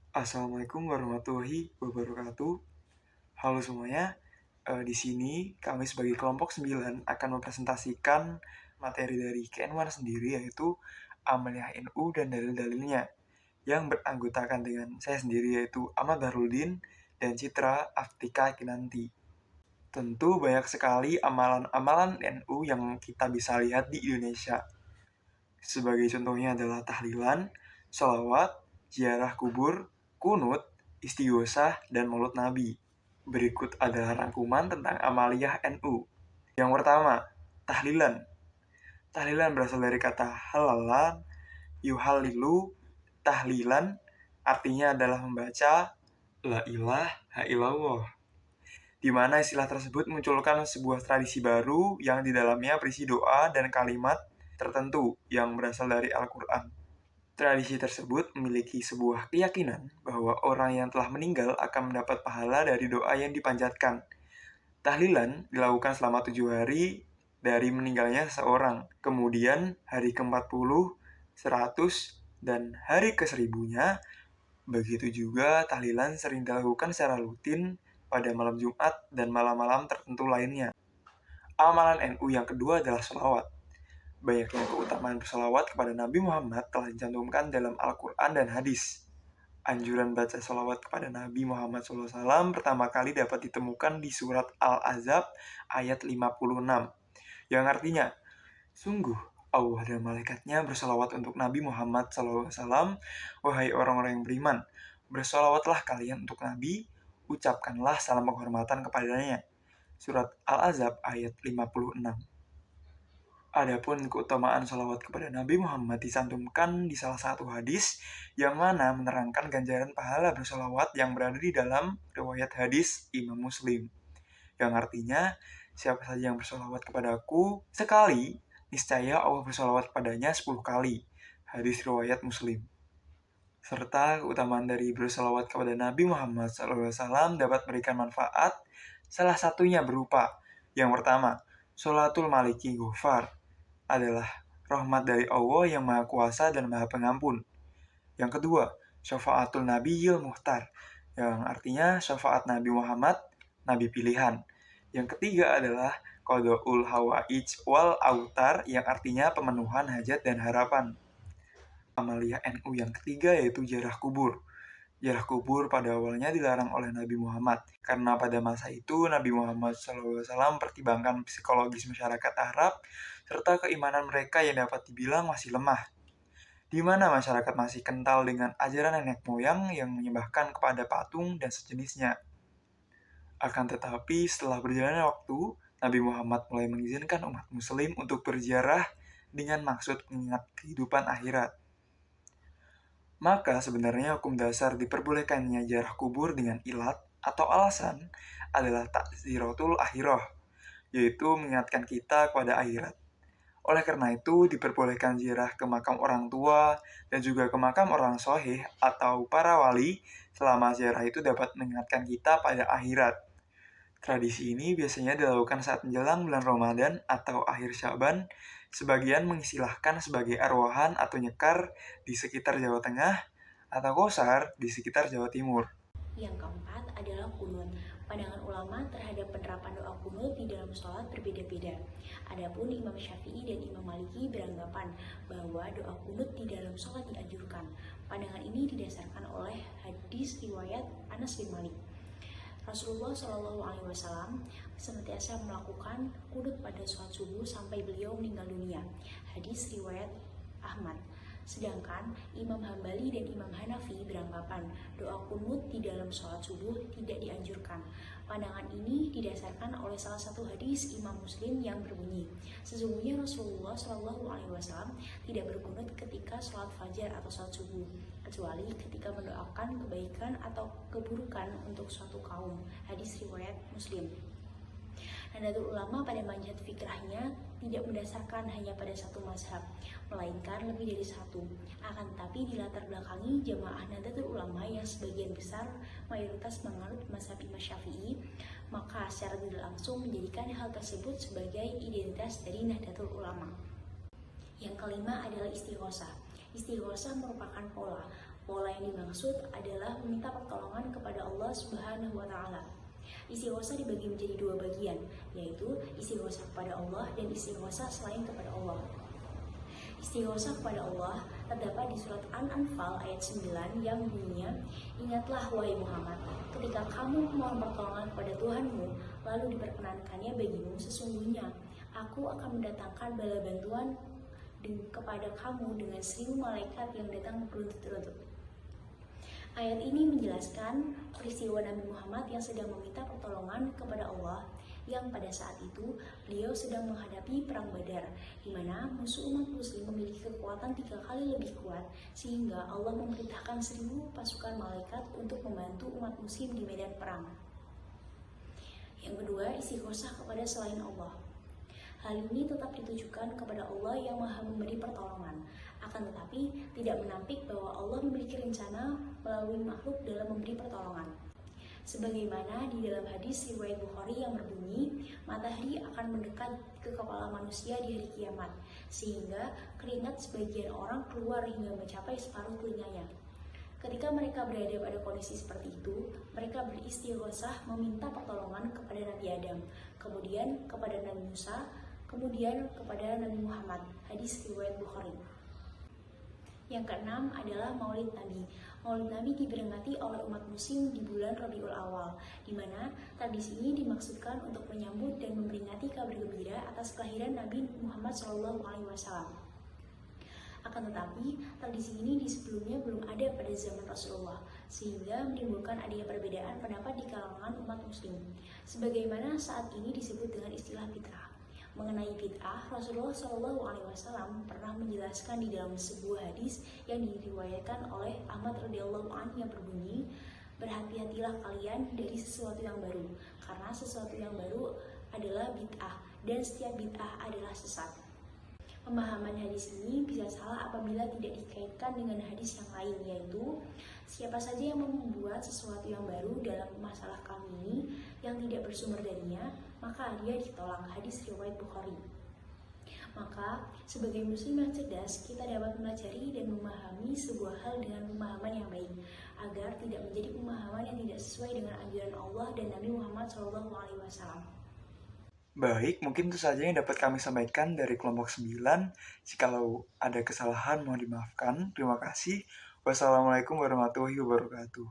Assalamualaikum warahmatullahi wabarakatuh. Halo semuanya. Di sini kami sebagai kelompok 9 akan mempresentasikan materi dari KN1 sendiri, yaitu Amaliyah NU dan dalil-dalilnya, yang beranggotakan dengan saya sendiri, yaitu Ahmad Bahrudin dan Citra Aftika Kinanti. Tentu banyak sekali amalan-amalan NU yang kita bisa lihat di Indonesia. Sebagai contohnya adalah tahlilan, sholawat, ziarah kubur, kunut, istighosah, dan maulud Nabi. Berikut adalah rangkuman tentang amaliyah NU. Yang pertama, tahlilan. Tahlilan berasal dari kata halalan, yuhalilu, tahlilan, artinya adalah membaca la ilaha illallah, di mana istilah tersebut munculkan sebuah tradisi baru yang di dalamnya berisi doa dan kalimat tertentu yang berasal dari Al-Quran. Tradisi tersebut memiliki sebuah keyakinan bahwa orang yang telah meninggal akan mendapat pahala dari doa yang dipanjatkan. Tahlilan dilakukan selama 7 hari dari meninggalnya seseorang. Kemudian hari ke-40, 100, dan hari ke-1000-nya. Begitu juga tahlilan sering dilakukan secara rutin pada malam Jumat dan malam-malam tertentu lainnya. Amalan NU yang kedua adalah sholawat. Banyaknya keutamaan bersolawat kepada Nabi Muhammad telah dicantumkan dalam Al-Quran dan hadis. Anjuran baca sholawat kepada Nabi Muhammad SAW pertama kali dapat ditemukan di surat Al-Ahzab ayat 56, yang artinya, sungguh Allah dan malaikatnya bersolawat untuk Nabi Muhammad SAW, wahai orang-orang yang beriman, bersolawatlah kalian untuk Nabi, ucapkanlah salam penghormatan kepadanya. Surat Al-Ahzab ayat 56. Adapun keutamaan sholawat kepada Nabi Muhammad dicantumkan di salah satu hadis yang mana menerangkan ganjaran pahala bersolawat yang berada di dalam riwayat hadis Imam Muslim, yang artinya, siapa saja yang bersolawat kepadaku sekali, niscaya Allah bersolawat kepadanya 10 kali. Hadis riwayat Muslim. Serta keutamaan dari bersolawat kepada Nabi Muhammad SAW dapat memberikan manfaat, salah satunya berupa, yang pertama, sholatul maliki ghafar adalah rahmat dari Allah yang Maha Kuasa dan Maha Pengampun. Yang kedua, syafaatul Nabiyil Muhtar, yang artinya syafaat Nabi Muhammad, Nabi pilihan. Yang ketiga adalah qadaul hawaij wal autar, yang artinya pemenuhan hajat dan harapan. Amaliyah NU yang ketiga yaitu ziarah kubur. Ziarah kubur pada awalnya dilarang oleh Nabi Muhammad, karena pada masa itu Nabi Muhammad SAW mempertimbangkan psikologis masyarakat Arab, serta keimanan mereka yang dapat dibilang masih lemah, di mana masyarakat masih kental dengan ajaran nenek moyang yang menyembahkan kepada patung dan sejenisnya. Akan tetapi, setelah berjalannya waktu, Nabi Muhammad mulai mengizinkan umat muslim untuk berziarah dengan maksud mengingat kehidupan akhirat. Maka sebenarnya hukum dasar diperbolehkannya ziarah kubur dengan ilat atau alasan adalah takziratul akhirah, yaitu mengingatkan kita kepada akhirat. Oleh karena itu, diperbolehkan ziarah ke makam orang tua dan juga ke makam orang soleh atau para wali selama ziarah itu dapat mengingatkan kita pada akhirat. Tradisi ini biasanya dilakukan saat menjelang bulan Ramadan atau akhir Syaban. Sebagian mengistilahkan sebagai arwahan atau nyekar di sekitar Jawa Tengah atau kosar di sekitar Jawa Timur. Yang keempat adalah kunut. Pandangan ulama terhadap penerapan doa kunut di dalam sholat berbeda-beda. Adapun Imam Syafi'i dan Imam Maliki beranggapan bahwa doa kunut di dalam sholat dianjurkan. Pandangan ini didasarkan oleh hadis riwayat Anas bin Malik. Rasulullah Shallallahu Alaihi Wasallam senantiasa melakukan kunut pada sholat subuh sampai beliau meninggal dunia. Hadis riwayat Ahmad. Sedangkan Imam Hambali dan Imam Hanafi beranggapan doa kunut di dalam sholat subuh tidak dianjurkan. Pandangan ini didasarkan oleh salah satu hadis Imam Muslim yang berbunyi, sesungguhnya Rasulullah Shallallahu Alaihi Wasallam tidak berkunut ketika sholat fajar atau sholat subuh, kecuali ketika mendoakan kebaikan atau keburukan untuk suatu kaum. Hadis riwayat Muslim. Nahdlatul Ulama pada manhaj fikrahnya tidak mendasarkan hanya pada satu mazhab, melainkan lebih dari satu. Akan tetapi dilatar belakangi jamaah Nahdlatul Ulama yang sebagian besar mayoritas menganut mazhab Imam Syafi'i, maka secara tidak langsung menjadikan hal tersebut sebagai identitas dari Nahdlatul Ulama. Yang kelima adalah istighosah. Istighosah merupakan Pola yang dimaksud adalah meminta pertolongan kepada Allah Subhanahu wa Ta'ala. Istighosa dibagi menjadi dua bagian, yaitu istighosa kepada Allah dan istighosa selain kepada Allah. Istighosa kepada Allah terdapat di surat An-Anfal ayat 9 yang bunyinya, "Ingatlah wahai Muhammad, ketika kamu memohon pertolongan kepada Tuhanmu, lalu diperkenankannya bagimu, sesungguhnya aku akan mendatangkan bala bantuan kepada kamu dengan 1000 malaikat yang datang beruntut-untut." Ayat ini menjelaskan peristiwa Nabi Muhammad yang sedang meminta pertolongan kepada Allah, yang pada saat itu beliau sedang menghadapi perang Badar, di mana musuh umat muslim memiliki kekuatan 3 kali lebih kuat, sehingga Allah memerintahkan 1000 pasukan malaikat untuk membantu umat muslim di medan perang. Yang kedua, istighosa kepada selain Allah. Hal ini tetap ditujukan kepada Allah yang Maha memberi pertolongan. Akan tetapi, tidak menampik bahwa Allah memiliki rencana melalui makhluk dalam memberi pertolongan. Sebagaimana di dalam hadis riwayat Bukhari yang berbunyi, matahari akan mendekat ke kepala manusia di hari kiamat, sehingga keringat sebagian orang keluar hingga mencapai separuh telinganya. Ketika mereka berada pada kondisi seperti itu, mereka beristighosah meminta pertolongan kepada Nabi Adam, kemudian kepada Nabi Musa, kemudian kepada Nabi Muhammad. Hadis riwayat Bukhari. Yang keenam adalah Maulid Nabi. Maulid Nabi diperingati oleh umat muslim di bulan Rabiul Awal, di mana tradisi ini dimaksudkan untuk menyambut dan memperingati kabar gembira atas kelahiran Nabi Muhammad SAW. Akan tetapi, tradisi ini di sebelumnya belum ada pada zaman Rasulullah, sehingga menimbulkan adanya perbedaan pendapat di kalangan umat muslim. Sebagaimana saat ini disebut dengan istilah bid'ah. Mengenai bid'ah, Rasulullah SAW pernah menjelaskan di dalam sebuah hadis yang diriwayatkan oleh Ahmad radhiyallahu anhu yang berbunyi, "Berhati-hatilah kalian dari sesuatu yang baru, karena sesuatu yang baru adalah bid'ah, dan setiap bid'ah adalah sesat." Pemahaman hadis ini bisa salah apabila tidak dikaitkan dengan hadis yang lain, yaitu siapa saja yang membuat sesuatu yang baru dalam masalah kami ini yang tidak bersumber darinya, maka dia ditolak. Hadis riwayat Bukhari. Maka sebagai muslim yang cerdas, kita dapat mempelajari dan memahami sebuah hal dengan pemahaman yang baik, agar tidak menjadi pemahaman yang tidak sesuai dengan anjuran Allah dan Nabi Muhammad SAW. Baik, mungkin itu saja yang dapat kami sampaikan dari kelompok 9. Jikalau ada kesalahan mohon dimaafkan. Terima kasih. Wassalamualaikum warahmatullahi wabarakatuh.